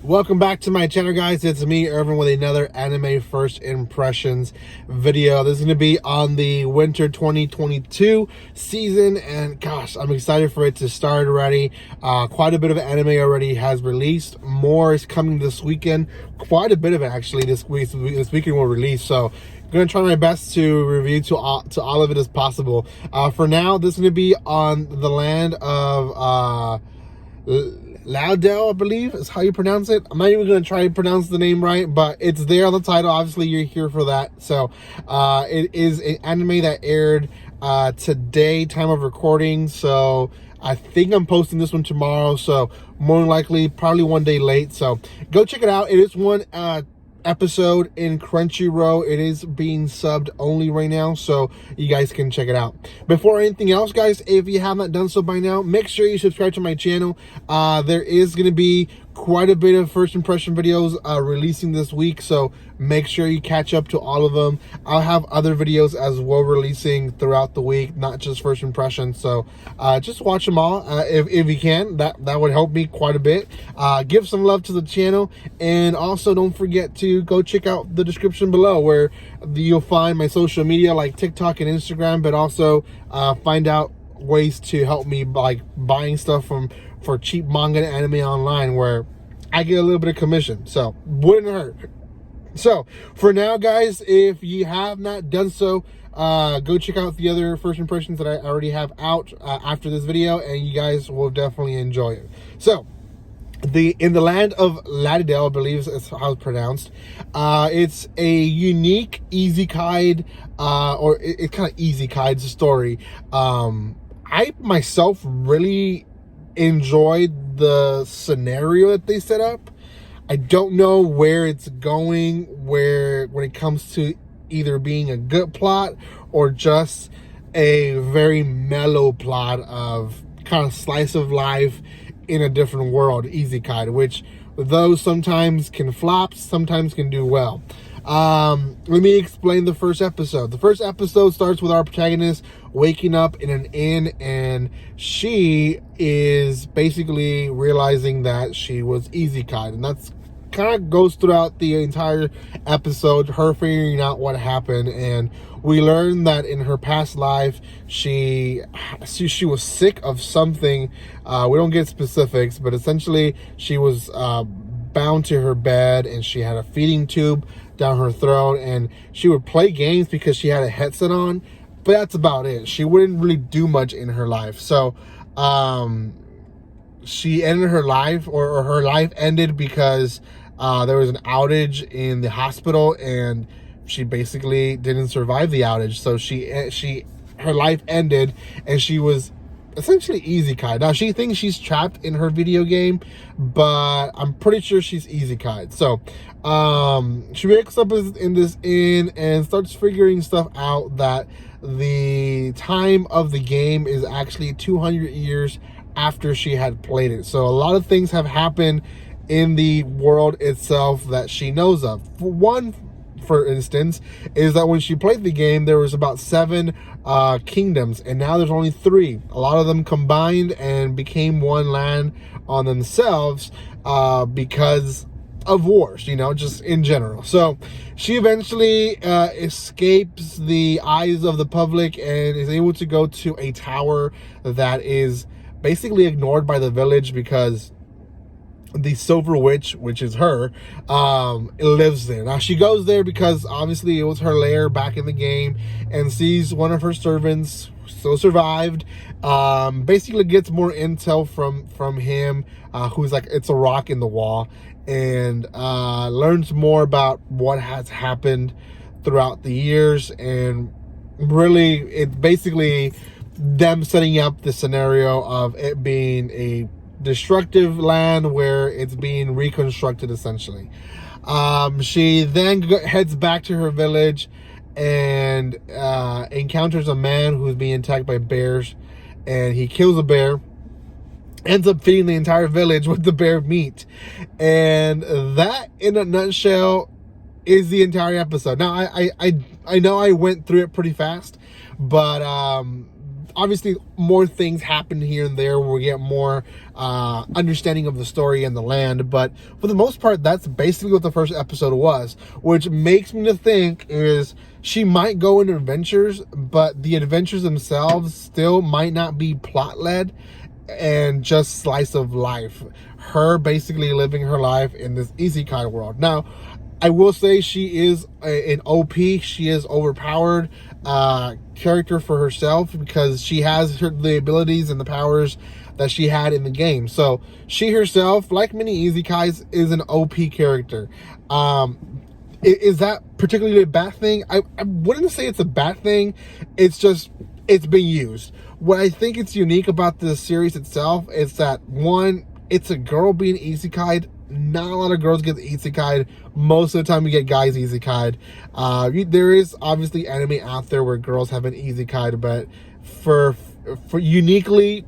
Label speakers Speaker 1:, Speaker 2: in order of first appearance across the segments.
Speaker 1: Welcome back to my channel, guys. It's me, Irvin, with another anime first impressions video. This is going to be on the winter 2022 season, and gosh, I'm excited for it to start already. Quite a bit of anime already has released. More is coming this weekend. Quite a bit of it actually this weekend will release. So I'm going to try my best to review to all of it as possible. For now, this is going to be on the land of Leadale, I believe is how you pronounce it. I'm not even going to try to pronounce the name right, but it's there on the title. Obviously, you're here for that. So, it is an anime that aired today, time of recording. So, I think I'm posting this one tomorrow. So, more than likely, probably one day late. So, go check it out. It is one episode in Crunchyroll. It is being subbed only right now, so you guys can check it out. Before anything else, guys, if you have not done so by now, make sure you subscribe to my channel. There is going to be quite a bit of first impression videos releasing this week, so make sure you catch up to all of them. I'll have other videos as well releasing throughout the week, not just first impressions. So just watch them all if you can. That would help me quite a bit. Give some love to the channel, and also don't forget to go check out the description below where you'll find my social media like TikTok and Instagram, but also find out ways to help me like buying stuff for cheap manga and anime online, where I get a little bit of commission, so wouldn't hurt. So for now, guys, if you have not done so, go check out the other first impressions that I already have out after this video, and you guys will definitely enjoy it. So in the land of Leadale, I believe is how it's pronounced. It's a unique isekai, or it's kind of isekai story. I myself really enjoyed the scenario that they set up. I don't know where it's going, when it comes to either being a good plot or just a very mellow plot of kind of slice of life in a different world, isekai, which those sometimes can flop, sometimes can do well. Let me explain the first episode. The first episode starts with our protagonist waking up in an inn, and she is basically realizing that she was isekai, and that's kind of goes throughout the entire episode, her figuring out what happened. And we learn that in her past life she was sick of something. We don't get specifics, but essentially she was bound to her bed, and she had a feeding tube down her throat, and she would play games because she had a headset on, but that's about it. She wouldn't really do much in her life. So she ended her life, or her life ended because there was an outage in the hospital, and she basically didn't survive the outage. So her life ended, and she was essentially isekai. Now she thinks she's trapped in her video game, but I'm pretty sure she's isekai. So she wakes up in this inn and starts figuring stuff out, that the time of the game is actually 200 years after she had played it. So a lot of things have happened in the world itself that she knows of. For instance, is that when she played the game, there was about 7 kingdoms, and now there's only 3. A lot of them combined and became one land on themselves because of wars, just in general. So she eventually escapes the eyes of the public and is able to go to a tower that is basically ignored by the village, because the Silver Witch, which is her, lives there. Now she goes there because obviously it was her lair back in the game, and sees one of her servants still survived. Basically gets more intel from him, who's like, it's a rock in the wall, and learns more about what has happened throughout the years. And really, it's basically them setting up the scenario of it being a destructive land where it's being reconstructed, essentially. She then heads back to her village and encounters a man who's being attacked by bears, and he kills a bear, ends up feeding the entire village with the bear meat. And that, in a nutshell, is the entire episode. Now I know I went through it pretty fast, but obviously more things happen here and there where we get more understanding of the story and the land, but for the most part, that's basically what the first episode was, which makes me to think is she might go into adventures, but the adventures themselves still might not be plot-led and just slice of life. Her basically living her life in this isekai world. Now, I will say she is an OP. She is overpowered character for herself because she has the abilities and the powers that she had in the game. So she herself, like many isekais, is an OP character. Is that particularly a bad thing? I wouldn't say it's a bad thing. It's just, it's been used. What I think it's unique about the series itself is that, one, it's a girl being isekai'd. Not a lot of girls get isekai'd. Most of the time you get guys isekai'd. There is obviously anime out there where girls have been isekai'd, but for uniquely,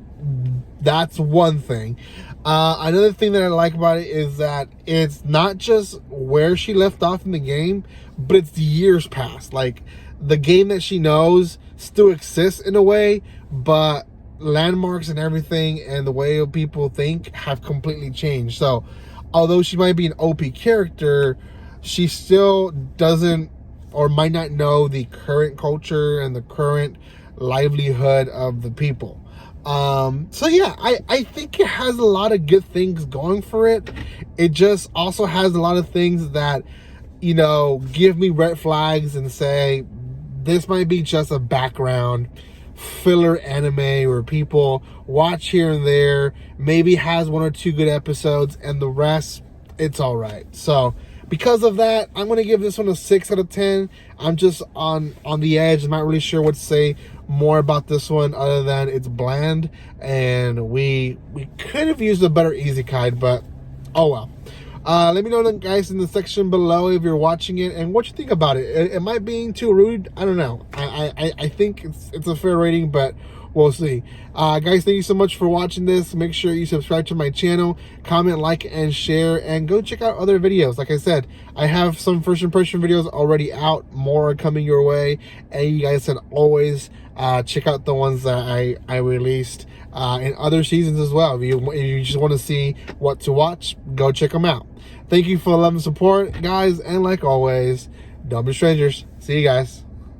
Speaker 1: that's one thing. Another thing that I like about it is that it's not just where she left off in the game, but it's the years past. Like, the game that she knows still exists in a way, but landmarks and everything and the way people think have completely changed. So although she might be an OP character, she still doesn't or might not know the current culture and the current livelihood of the people. So yeah, I think it has a lot of good things going for it. It just also has a lot of things that, you know, give me red flags and say this might be just a background filler anime where people watch here and there, maybe has one or two good episodes, and the rest, it's all right. So because of that, I'm going to give this one a 6 out of 10. I'm just on the edge. I'm not really sure what to say more about this one other than it's bland, and we could have used a better isekai, but oh well. Let me know, guys, in the section below if you're watching it and what you think about it. Am I being too rude? I don't know. I think it's a fair rating, but we'll see. Guys, thank you so much for watching this. Make sure you subscribe to my channel, comment, like, and share, and go check out other videos. Like I said, I have some first impression videos already out. More are coming your way, and you guys can always check out the ones that I released in other seasons as well. If you just want to see what to watch, go check them out. Thank you for the love and support, guys, and like always, don't be strangers. See you guys.